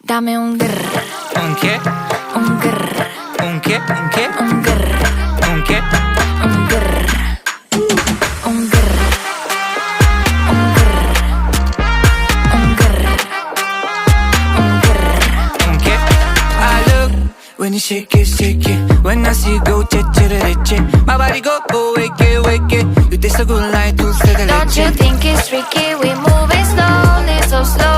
Dame un grr. ¿Un qué? Un grr. ¿Un qué? ¿Un qué? Un grr. ¿Un qué? Un grr. Un grr. Un grr. Un grr. Un grr. ¿Un qué? I look when you shake it. When I see you go, che. My body go, wake it. You taste so good like dulce de leche. Don't you think it's tricky? We moving slowly, so slow.